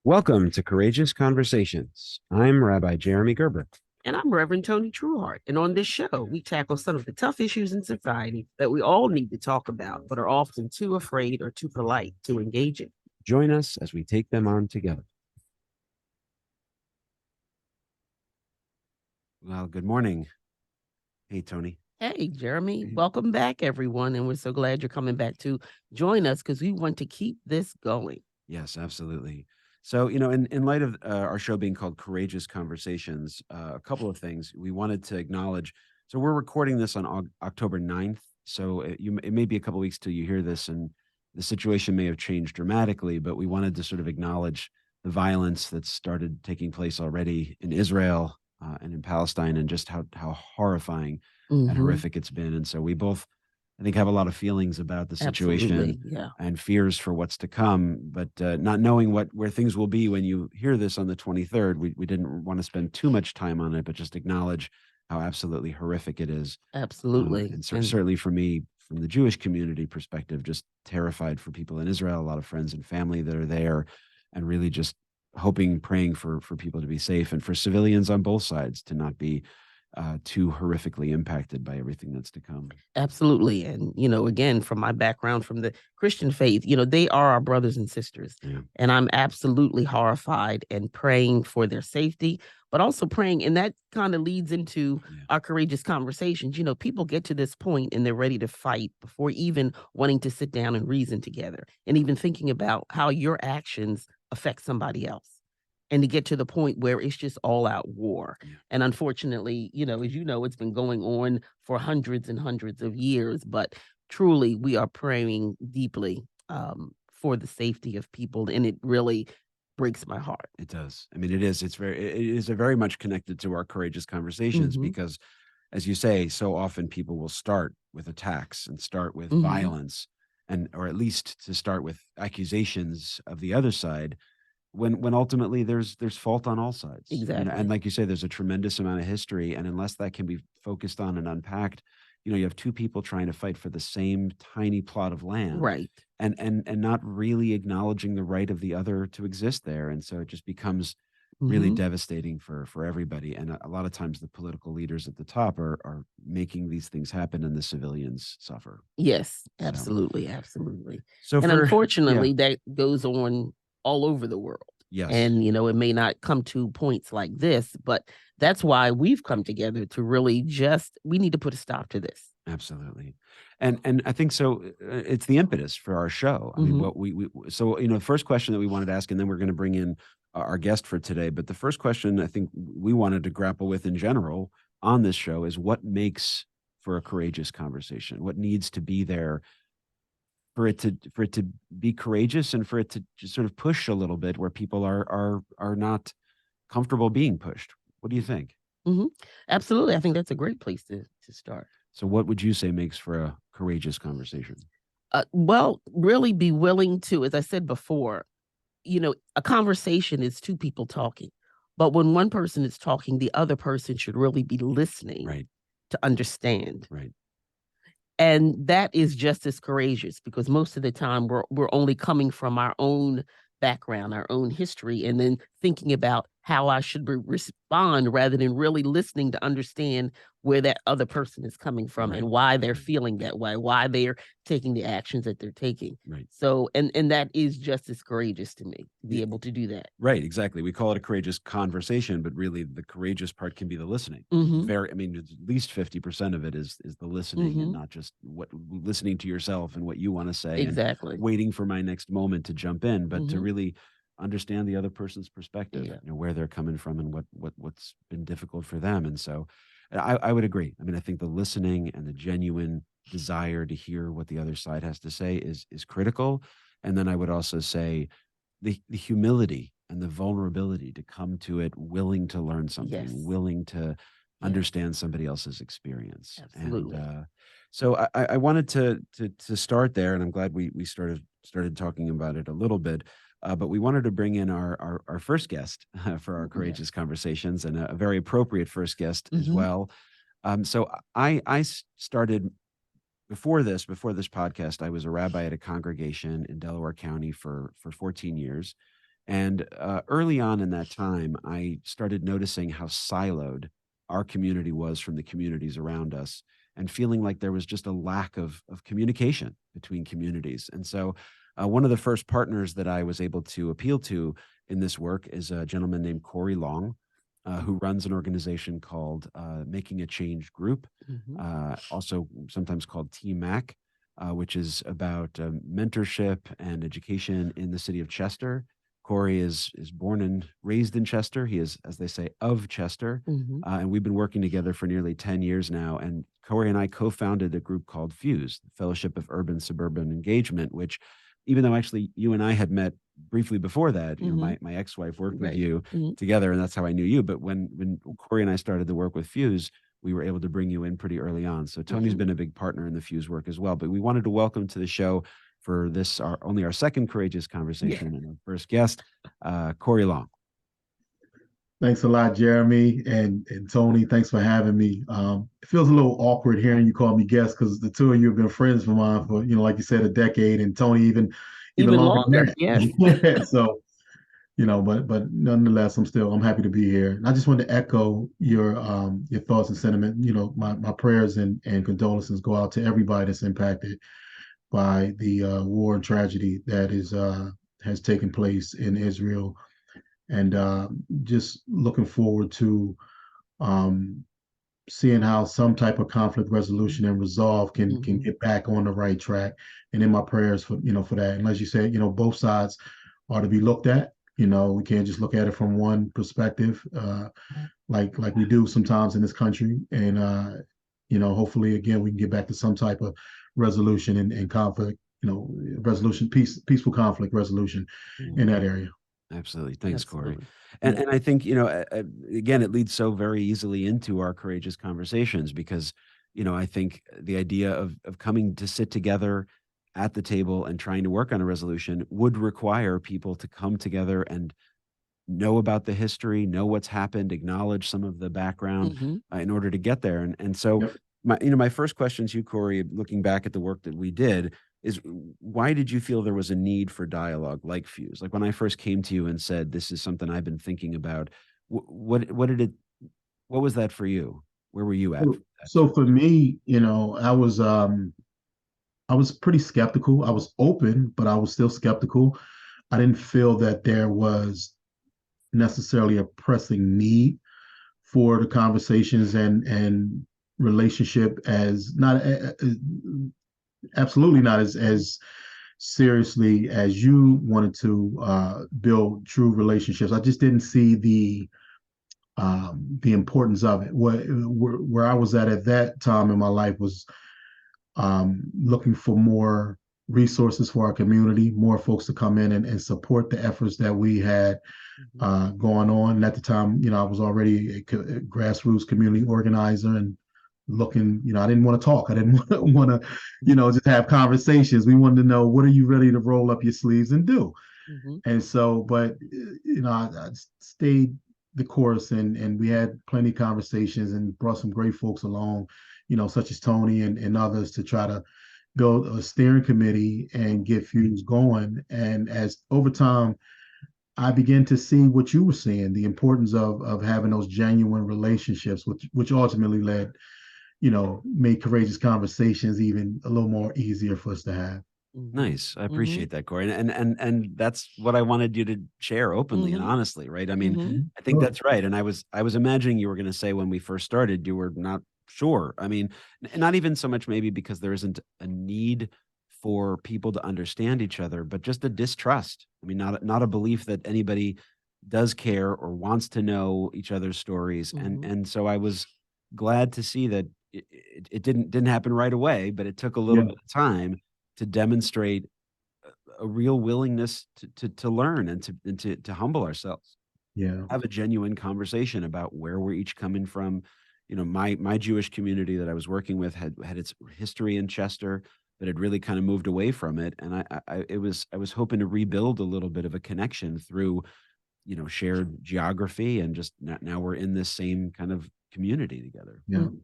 Welcome to Courageous Conversations. I'm Rabbi Jeremy Gerber. And I'm Reverend Tony Trueheart. And on this show, we tackle some of the tough issues in society that we all need to talk about, but are often too afraid or too polite to engage in. Join us as we take them on together. Well, good morning. Hey, Tony. Hey, Jeremy. Welcome back, everyone. And we're so glad you're coming back to join us because we want to keep this going. Yes, absolutely. So, in light of our show being called Courageous Conversations, a couple of things we wanted to acknowledge. So, we're recording this on October 9th. So, it may be a couple of weeks till you hear this, and the situation may have changed dramatically, but we wanted to sort of acknowledge the violence that's started taking place already in Israel and in Palestine, and just how horrifying and horrific it's been. And so, we both, I think, have a lot of feelings about the situation and fears for what's to come, but not knowing where things will be when you hear this on the 23rd, we didn't want to spend too much time on it, but just acknowledge how absolutely horrific it is. Absolutely. And certainly for me, from the Jewish community perspective, just terrified for people in Israel, a lot of friends and family that are there, and really just hoping, praying for people to be safe, and for civilians on both sides to not be too horrifically impacted by everything that's to come. Absolutely. And, again, from my background from the Christian faith, they are our brothers and sisters. Yeah. And I'm absolutely horrified and praying for their safety, but also praying. And that kind of leads into our courageous conversations. People get to this point and they're ready to fight before even wanting to sit down and reason together, and even thinking about how your actions affect somebody else. And to get to the point where it's just all out war. Yeah. And unfortunately, as you know, it's been going on for hundreds and hundreds of years, but truly we are praying deeply for the safety of people. And it really breaks my heart. It does. I mean, it is. It is very much connected to our courageous conversations because, as you say, so often people will start with attacks and start with violence, or at least to start with accusations of the other side, when ultimately there's fault on all sides. Exactly. And like you say, there's a tremendous amount of history, and unless that can be focused on and unpacked, you have two people trying to fight for the same tiny plot of land, right, and not really acknowledging the right of the other to exist there. And so it just becomes really devastating for everybody. And a lot of times the political leaders at the top are making these things happen, and the civilians suffer. Yes, absolutely. So and unfortunately, that goes on all over the world. Yes. And, it may not come to points like this, but that's why we've come together to really we need to put a stop to this. Absolutely. And I think so. It's the impetus for our show. I mean, what the first question that we wanted to ask, and then we're going to bring in our guest for today. But the first question I think we wanted to grapple with in general on this show is what makes for a courageous conversation? What needs to be there for it to be courageous, and for it to just sort of push a little bit where people are not comfortable being pushed? What do you think? Absolutely. I think that's a great place to start. So what would you say makes for a courageous conversation? Well, really be willing to, as I said before, a conversation is two people talking. But when one person is talking, the other person should really be listening to understand. Right. And that is just as courageous, because most of the time we're only coming from our own background, our own history, and then thinking about how I should respond rather than really listening to understand where that other person is coming from and why they're feeling that way, why they're taking the actions that they're taking. Right. So, and that is just as courageous to me, to be able to do that. Right. Exactly. We call it a courageous conversation, but really the courageous part can be the listening. At least 50% of it is the listening, and not just listening to yourself and what you want to say. Exactly. And waiting for my next moment to jump in, but to really understand the other person's perspective, where they're coming from and what's been difficult for them. And so I would agree. I mean, I think the listening and the genuine desire to hear what the other side has to say is critical. And then I would also say the humility and the vulnerability to come to it willing to learn something, willing to understand somebody else's experience. Absolutely. And so I wanted to start there, and I'm glad we started talking about it a little bit. But we wanted to bring in our first guest for our courageous conversations, and a very appropriate first guest as well. So I started before this podcast. I was a rabbi at a congregation in Delaware County for 14 years. And early on in that time, I started noticing how siloed our community was from the communities around us, and feeling like there was just a lack of communication between communities. And so, one of the first partners that I was able to appeal to in this work is a gentleman named Cory Long, who runs an organization called Making a Change Group, Mhm. also sometimes called TMAC, which is about mentorship and education in the city of Chester. Corey is born and raised in Chester. He is, as they say, of Chester, Mhm. and we've been working together for nearly 10 years now. And Corey and I co-founded a group called Fuse, the Fellowship of Urban-Suburban Engagement, which, even though actually you and I had met briefly before that, Mhm. my ex-wife worked with Right. you Mhm. together, and that's how I knew you. But when Corey and I started to work with Fuse, we were able to bring you in pretty early on. So Tony's Mhm. been a big partner in the Fuse work as well. But we wanted to welcome to the show for this, our only our second courageous Yeah. conversation, and our first guest, Cory Long. Thanks a lot, Jeremy and Tony. Thanks for having me. It feels a little awkward hearing you call me guest because the two of you have been friends of mine for, like you said, a decade, and Tony even Even longer than longer. Yes. that. Yeah, so but nonetheless, I'm happy to be here. And I just wanted to echo your thoughts and sentiment. My prayers and condolences go out to everybody that's impacted by the war and tragedy that is has taken place in Israel, and just looking forward to um, seeing how some type of conflict resolution and resolve can Mhm. get back on the right track. And in my prayers for that. And as you said, both sides are to be looked at. We can't just look at it from one perspective, like we do sometimes in this country. And hopefully, again, we can get back to some type of resolution and conflict. Resolution, peaceful conflict resolution in Mhm. that area. Absolutely. Thanks, Corey. Absolutely. And Yeah. and I think, again, it leads so very easily into our courageous conversations because, I think the idea of coming to sit together at the table and trying to work on a resolution would require people to come together and know about the history, know what's happened, acknowledge some of the background Mhm. in order to get there. And so, Yep. my first question to you, Corey, looking back at the work that we did, is why did you feel there was a need for dialogue like Fuse? Like when I first came to you and said, "This is something I've been thinking about." What did it? What was that for you? Where were you at So for that so journey? for me, I was pretty skeptical. I was open, but I was still skeptical. I didn't feel that there was necessarily a pressing need for the conversations and relationship, as not absolutely not as seriously as you wanted to build true relationships. I just didn't see the importance of it. Where I was at that time in my life was looking for more resources for our community, more folks to come in and support the efforts that we had Mhm. going on. And at the time, I was already a grassroots community organizer and looking, I didn't want to talk. I didn't want to, just have conversations. We wanted to know, what are you ready to roll up your sleeves and do? Mhm. And so, but I stayed the course, and we had plenty of conversations and brought some great folks along, such as Tony and others, to try to build a steering committee and get Fuse going. And as over time, I began to see what you were seeing, the importance of having those genuine relationships, which ultimately made courageous conversations even a little more easier for us to have. Mhm. Nice. I Mhm. appreciate that, Corey. And that's what I wanted you to share openly and Mhm. honestly, right? I mean, Mhm. I think Sure. that's right. And I was imagining you were going to say when we first started, you were not sure. I mean, not even so much maybe because there isn't a need for people to understand each other, but just a distrust. I mean, not a belief that anybody does care or wants to know each other's stories. And Mhm. and so I was glad to see that it didn't happen right away, but it took a little Yeah. bit of time to demonstrate a real willingness to learn and to humble ourselves, Yeah. have a genuine conversation about where we're each coming from. My Jewish community that I was working with had its history in Chester, but had really kind of moved away from it, and I was hoping to rebuild a little bit of a connection through shared geography, and just now we're in this same kind of community together. Yeah. Mhm.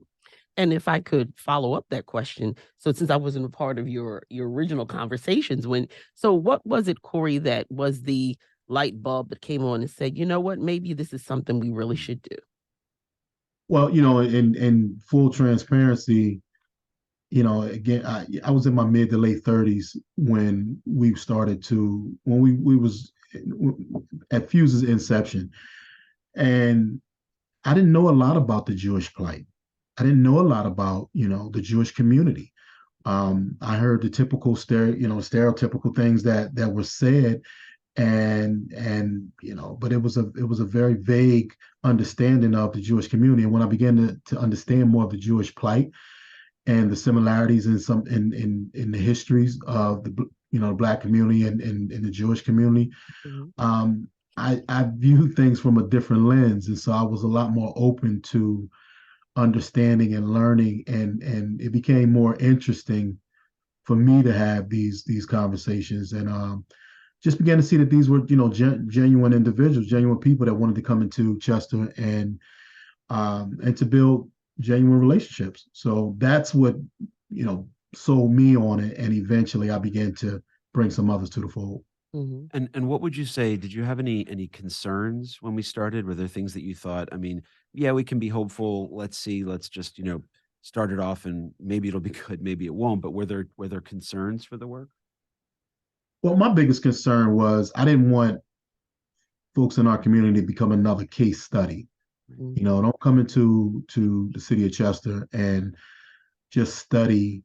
And if I could follow up that question, so since I wasn't a part of your original conversations, what was it, Corey, that was the light bulb that came on and said, you know what, maybe this is something we really should do? Well, in full transparency, again, I was in my mid to late 30s when we was at Fuse's inception, and I didn't know a lot about the Jewish plight. I didn't know a lot about, the Jewish community. I heard the typical stereotypical things that were said, but it was a very vague understanding of the Jewish community. And when I began to understand more of the Jewish plight and the similarities in the histories of the Black community and the Jewish community, I viewed things from a different lens, and so I was a lot more open to understanding and learning, and it became more interesting for me to have these conversations, and just began to see that these were genuine individuals, genuine people that wanted to come into Chester and to build genuine relationships. So that's what sold me on it, and eventually I began to bring some others to the fold. And what would you say, did you have any concerns when we started? Were there things that you thought, I mean, yeah, we can be hopeful. Let's see, let's just, start it off and maybe it'll be good, maybe it won't. But were there concerns for the work? Well, my biggest concern was I didn't want folks in our community to become another case study. Don't come into the city of Chester and just study,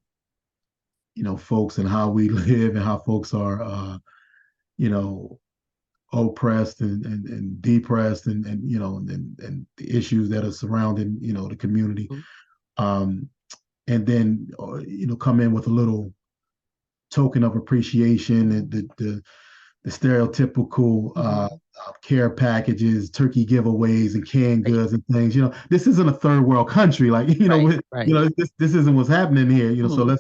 folks and how we live and how folks are, oppressed and depressed and the issues that are surrounding, the community. And then, come in with a little token of appreciation and the stereotypical care packages, turkey giveaways, and canned goods and things. This isn't a third world country. Like, this isn't what's happening here. So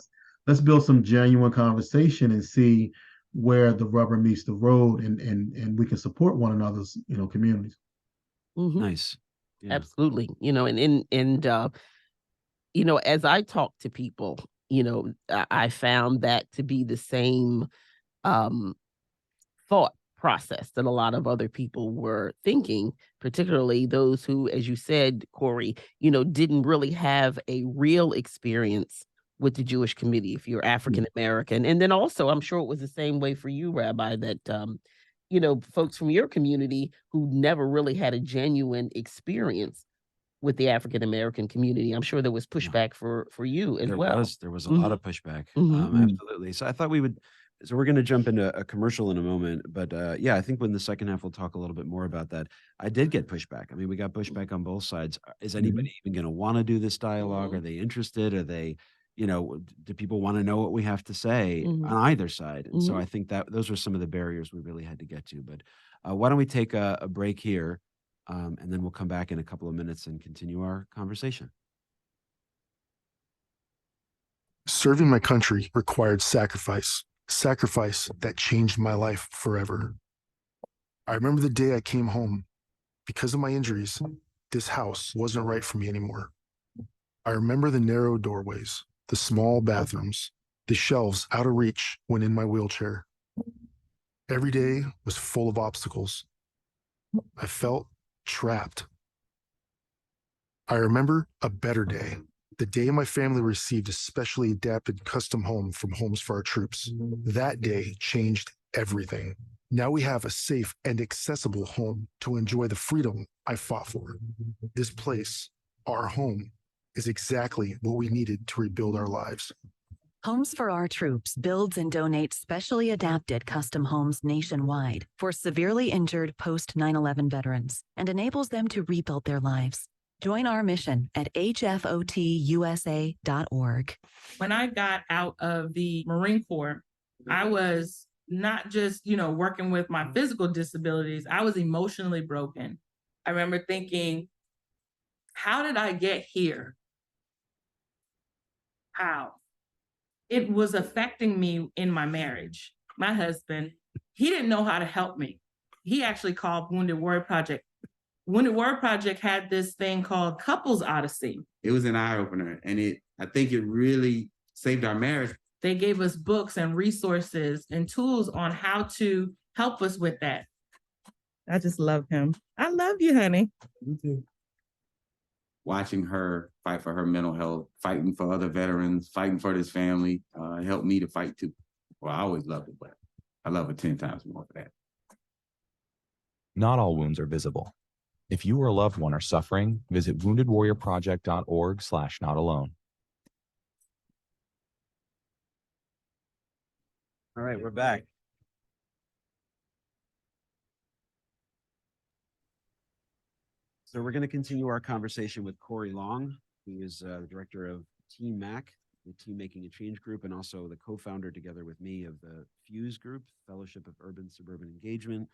let's build some genuine conversation and see where the rubber meets the road, and we can support one another's communities. Nice. Yeah. Absolutely. As I talk to people, I found that to be the same thought process that a lot of other people were thinking, particularly those who, as you said, Cory, didn't really have a real experience with the Jewish community, if you're African American. And then also, I'm sure it was the same way for you, Rabbi, that, folks from your community who never really had a genuine experience with the African American community. I'm sure there was pushback for you as well. There was a lot of pushback. Absolutely. So I thought so we're going to jump into a commercial in a moment, but yeah, I think when the second half, we'll talk a little bit more about that. I did get pushback. I mean, we got pushback on both sides. Is anybody even going to want to do this dialogue? Are they interested? Are they, do people want to know what we have to say on either side? And so I think that those were some of the barriers we really had to get to. But why don't we take a break here? And then we'll come back in a couple of minutes and continue our conversation. Serving my country required sacrifice that changed my life forever. I remember the day I came home. Because of my injuries, this house wasn't right for me anymore. I remember the narrow doorways, the small bathrooms, the shelves out of reach when in my wheelchair. Every day was full of obstacles. I felt trapped. I remember a better day, the day my family received a specially adapted custom home from Homes for Our Troops. That day changed everything. Now we have a safe and accessible home to enjoy the freedom I fought for. This place, our home, is exactly what we needed to rebuild our lives. Homes for Our Troops builds and donates specially adapted custom homes nationwide for severely injured post 9/11 veterans and enables them to rebuild their lives. Join our mission at hfotusa.org. When I got out of the Marine Corps, I was not just, working with my physical disabilities, I was emotionally broken. I remember thinking, how did I get here? How? It was affecting me in my marriage. My husband, he didn't know how to help me. He actually called Wounded Warrior Project. Wounded Warrior Project had this thing called Couples Odyssey. It was an eye-opener, and I think it really saved our marriage. They gave us books and resources and tools on how to help us with that. I just love him. I love you, honey. Me too. Watching her fight for her mental health, fighting for other veterans, fighting for this family, helped me to fight too. Well, I always loved it, but I love it 10 times more for that. Not all wounds are visible. If you or a loved one are suffering, visit woundedwarriorproject.org/notalone. All right, we're back. So we're going to continue our conversation with Cory Long, who is the director of Team MAC, the Team Making a Change group, and also the co-founder together with me of the FUSE group, Fellowship of Urban-Suburban Engagement,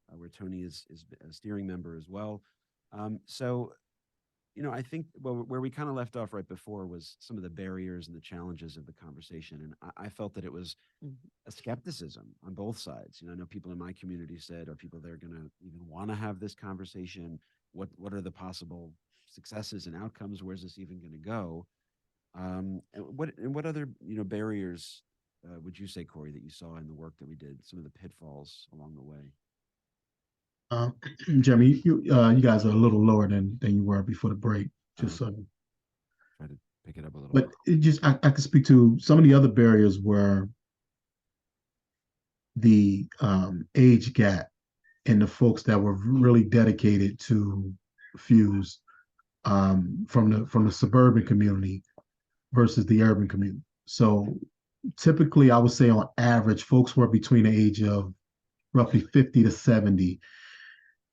where Tony is a steering member as well. So, you know, I think where we kind of left off right before was some of the barriers and the challenges of the conversation. And I felt that it was a skepticism on both sides. You know, I know people in my community said, are people there going to even want to have this conversation? What are the possible successes and outcomes? Where's this even going to go? And what other, you know, barriers would you say, Cory, that you saw in the work that we did? Some of the pitfalls along the way. Jeremy, you guys are a little lower than you were before the break. Just so try to pick it up a little. But it just I could speak to some of the other barriers where the age gap and the folks that were really dedicated to FUSE from the suburban community versus the urban community. So typically, I would say on average, folks were between the age of roughly 50 to 70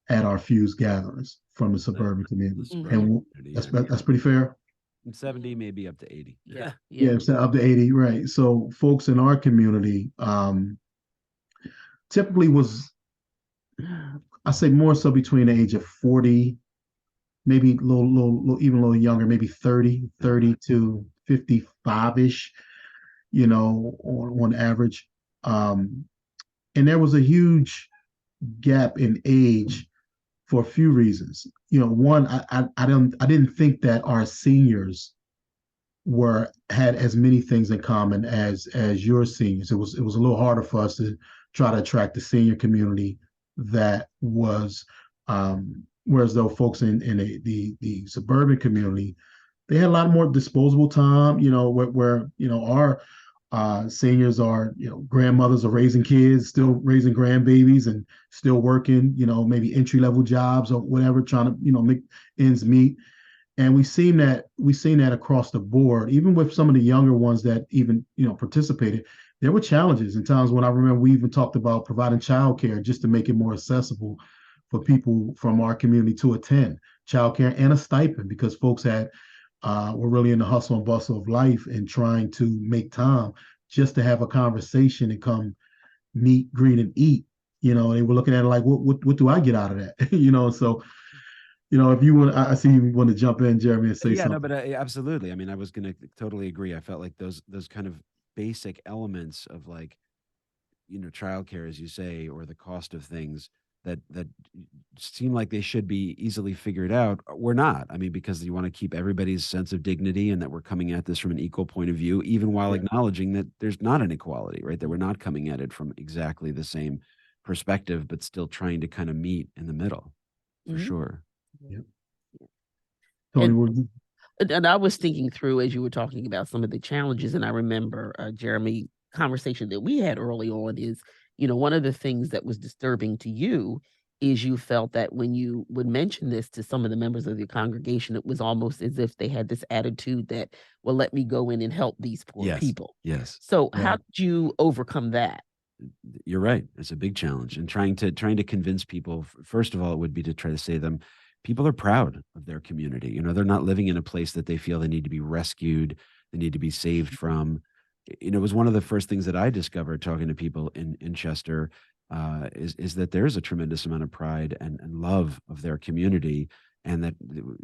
at our FUSE gatherings from the suburban community. And that's pretty fair. 70, maybe up to 80. Yeah, up to 80, right. So folks in our community typically was, I say more so between the age of 40, maybe a little younger, maybe 30 to 55-ish, you know, on average. And there was a huge gap in age for a few reasons. You know, one, I didn't think that our seniors had as many things in common as your seniors. It was a little harder for us to try to attract the senior community that was whereas though folks in the suburban community, they had a lot more disposable time, you know, where you know our seniors are, you know, grandmothers are raising kids, still raising grandbabies and still working, you know, maybe entry-level jobs or whatever, trying to, you know, make ends meet. And we've seen that across the board, even with some of the younger ones that even, you know, participated. There were challenges in times when I remember we even talked about providing childcare just to make it more accessible for people from our community to attend childcare and a stipend, because folks were really in the hustle and bustle of life and trying to make time just to have a conversation and come meet, greet, and eat. You know, they were looking at it like, what do I get out of that? You know, so, you know, if you want, I see you want to jump in, Jeremy, and say something. No, but absolutely. I mean, I was going to totally agree. I felt like those kind of basic elements of, like, you know, childcare, as you say, or the cost of things that seem like they should be easily figured out, we're not. I mean, because you want to keep everybody's sense of dignity and that we're coming at this from an equal point of view, even while acknowledging that there's not an equality, right? That we're not coming at it from exactly the same perspective, but still trying to kind of meet in the middle, for sure. Yeah. And I was thinking through as you were talking about some of the challenges, and I remember, Jeremy, conversation that we had early on is, you know, one of the things that was disturbing to you is you felt that when you would mention this to some of the members of your congregation, it was almost as if they had this attitude that, well, let me go in and help these poor people. Yes. So how did you overcome that? You're right. It's a big challenge. And trying to convince people, first of all, it would be to try to say to them, people are proud of their community. You know, they're not living in a place that they feel they need to be rescued, they need to be saved from. You know, it was one of the first things that I discovered talking to people in Chester, is that there's a tremendous amount of pride and love of their community. And that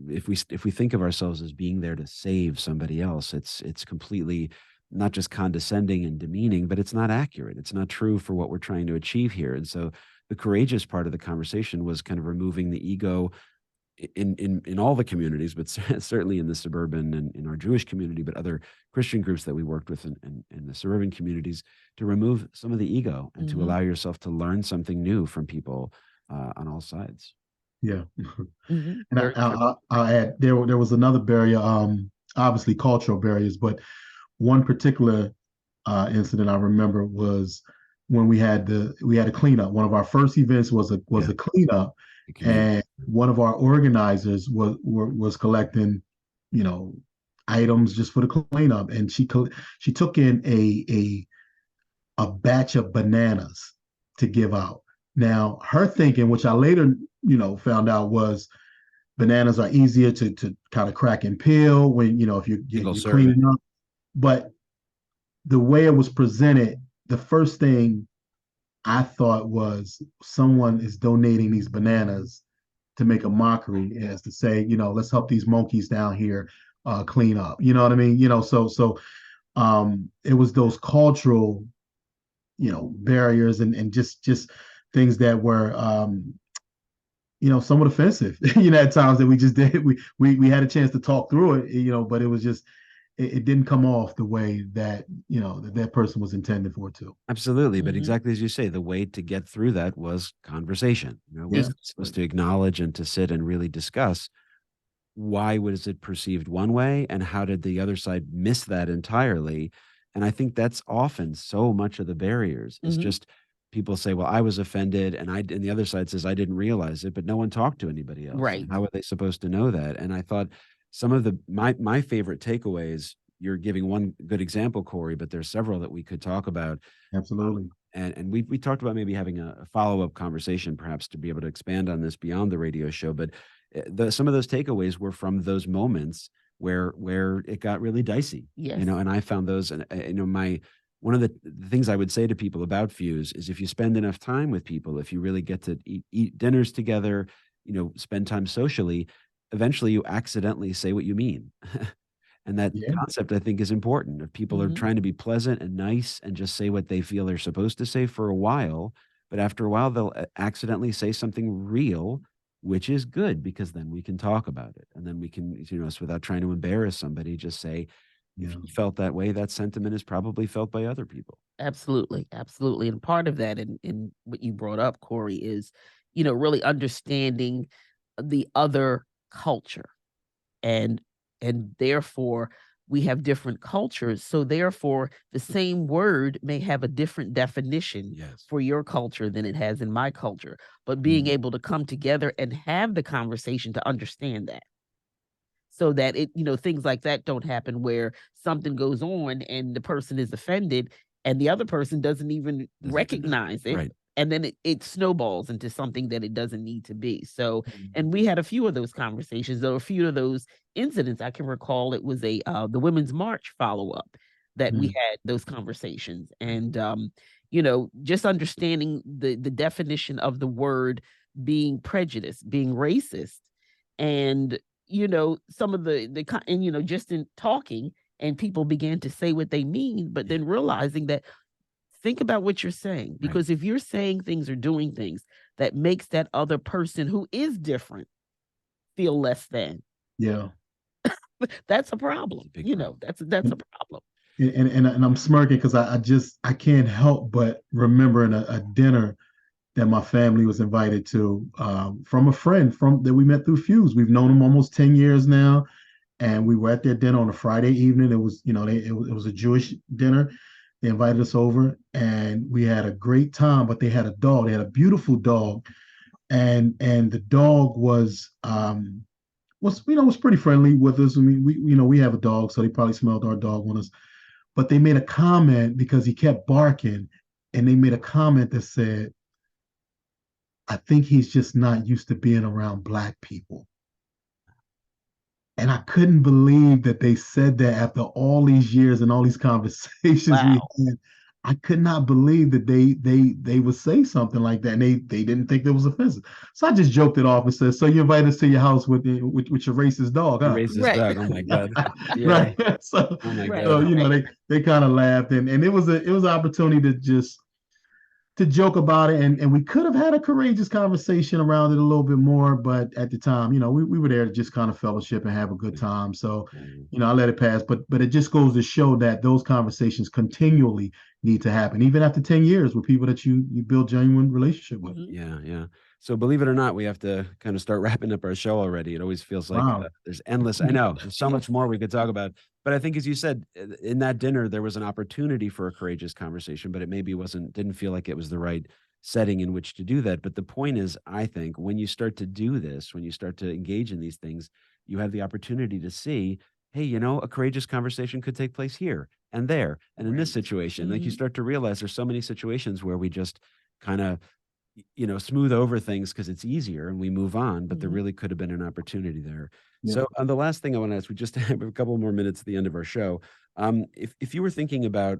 if we think of ourselves as being there to save somebody else, it's completely not just condescending and demeaning, but it's not accurate. It's not true for what we're trying to achieve here. And so the courageous part of the conversation was kind of removing the ego in all the communities, but certainly in the suburban and in our Jewish community, but other Christian groups that we worked with in the suburban communities, to remove some of the ego and to allow yourself to learn something new from people, on all sides. Yeah. Mhm. And Very true. I'll add there was another barrier, obviously cultural barriers, but one particular incident I remember was when we had a cleanup. One of our first events was a cleanup, and one of our organizers was collecting, items just for the cleanup, and she took in a batch of bananas to give out. Now, her thinking, which I later, found out, was bananas are easier to kind of crack and peel when, if you're cleaning up. But the way it was presented, the first thing I thought was someone is donating these bananas to make a mockery, as to say, let's help these monkeys down here clean up. You know what I mean? So it was those cultural, barriers and just things that were somewhat offensive, at times that we just did. We had a chance to talk through it, but it was just it didn't come off the way that that person was intended for it to. Absolutely, but exactly as you say, the way to get through that was conversation. We're supposed to acknowledge and to sit and really discuss why was it perceived one way and how did the other side miss that entirely. And I think that's often so much of the barriers. It's just people say, well, I was offended, and the other side says I didn't realize it, but no one talked to anybody else. Right. How are they supposed to know that? And I thought some of my favorite takeaways, you're giving one good example, Cory, but there's several that we could talk about. Absolutely. And we talked about maybe having a follow-up conversation, perhaps, to be able to expand on this beyond the radio show. But some of those takeaways were from those moments where it got really dicey. Yes. And I found those, and one of the things I would say to people about Fuse is, if you spend enough time with people, if you really get to eat dinners together, spend time socially, eventually you accidentally say what you mean. And that concept, I think, is important. If people are trying to be pleasant and nice and just say what they feel they're supposed to say for a while, but after a while they'll accidentally say something real, which is good, because then we can talk about it. And then we can, without trying to embarrass somebody, just say, if you felt that way, that sentiment is probably felt by other people. Absolutely. Absolutely. And part of that in what you brought up, Cory, is, really understanding the other culture. And therefore we have different cultures. So therefore the same word may have a different definition for your culture than it has in my culture. But being able to come together and have the conversation to understand that, so that things like that don't happen, where something goes on and the person is offended and the other person doesn't even recognize it. Right. And then it snowballs into something that it doesn't need to be. So, and we had a few of those conversations, or a few of those incidents. I can recall it was the Women's March follow-up that we had those conversations. And, just understanding the definition of the word being prejudice, being racist, and, some of and, just in talking, and people began to say what they mean, but then realizing that, think about what you're saying, because if you're saying things or doing things that makes that other person who is different feel less than, that's a problem. That's a problem. And I'm smirking because I can't help but remembering a dinner that my family was invited to from a friend that we met through Fuse. We've known him almost 10 years now, and we were at their dinner on a Friday evening. It was, it was a Jewish dinner. They invited us over, and we had a great time. But they had a dog. They had a beautiful dog, and the dog was pretty friendly with us. I mean, we have a dog, so they probably smelled our dog on us. But they made a comment because he kept barking, and they made a comment that said, "I think he's just not used to being around Black people." And I couldn't believe that they said that after all these years and all these conversations we had. I could not believe that they would say something like that, and they didn't think that was offensive. So I just joked it off and said, "So you invite us to your house with your racist dog, huh?" Racist dog. Oh my God. Right. So, oh my God. so they kind of laughed, and it was an opportunity to joke about it, and we could have had a courageous conversation around it a little bit more, but at the time, we were there to just kind of fellowship and have a good time. So, I let it pass, but it just goes to show that those conversations continually need to happen, even after 10 years, with people that you build genuine relationship with. Yeah. So believe it or not, we have to kind of start wrapping up our show already. It always feels like Wow. there's endless. I know there's so much more we could talk about, but I think, as you said, in that dinner there was an opportunity for a courageous conversation, but it maybe didn't feel like it was the right setting in which to do that. But the point is, I think when you start to do this, when you start to engage in these things, you have the opportunity to see, hey, a courageous conversation could take place here and there and in this Right. situation. Like, you Mhm. start to realize there's so many situations where we just kind of smooth over things because it's easier and we move on, but there Mhm. really could have been an opportunity there. Yeah. So, the last thing I want to ask, we just have a couple more minutes at the end of our show. If you were thinking about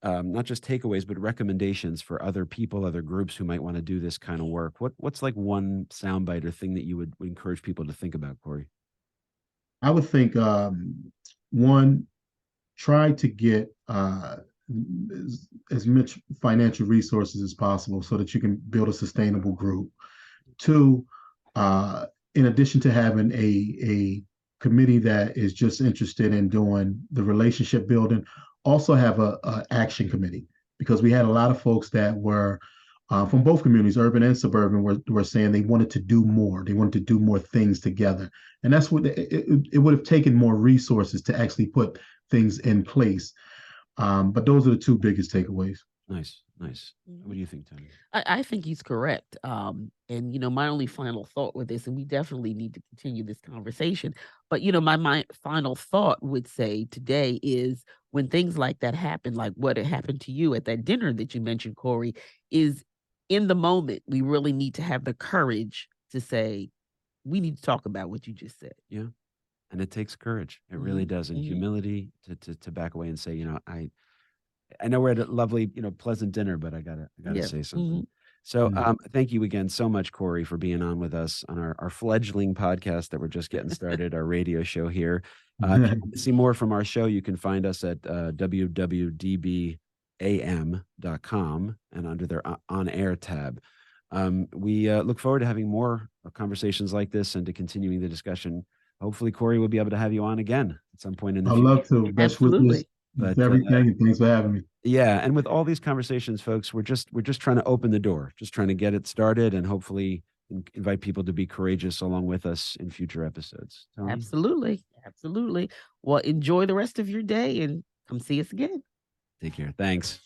not just takeaways, but recommendations for other people, other groups who might want to do this kind of work, what's like one soundbite or thing that you would encourage people to think about, Cory? I would think one, try to get as much financial resources as possible so that you can build a sustainable group. Two, in addition to having a committee that is just interested in doing the relationship building, also have a action committee, because we had a lot of folks that were from both communities, urban and suburban, were saying they wanted to do more. They wanted to do more things together, and that's what it would have taken more resources to actually put things in place. But those are the two biggest takeaways. Nice, nice. What do you think, Tony? I think he's correct. And my only final thought with this, and we definitely need to continue this conversation, but my final thought would say today is, when things like that happen, like what had happened to you at that dinner that you mentioned, Cory, is in the moment, we really need to have the courage to say, we need to talk about what you just said. Yeah, and it takes courage. It really Mhm, does, and mhm. humility to back away and say, I know we're at a lovely, pleasant dinner, but I gotta Yeah. say something. Mhm. So, Yeah. thank you again so much, Cory, for being on with us on our fledgling podcast that we're just getting started, our radio show here. If you want to see more from our show, you can find us at WWDB-am.com and under their on air tab. We look forward to having more conversations like this and to continuing the discussion. Hopefully, Cory will be able to have you on again at some point in the I'd future. love to. Best wishes Absolutely. with But everything, and thanks for having me. yeah, and with all these conversations, folks, we're just trying to open the door, just trying to get it started, and hopefully invite people to be courageous along with us in future episodes. Tony, Absolutely. Absolutely. Well, enjoy the rest of your day and come see us again. take care. Thanks.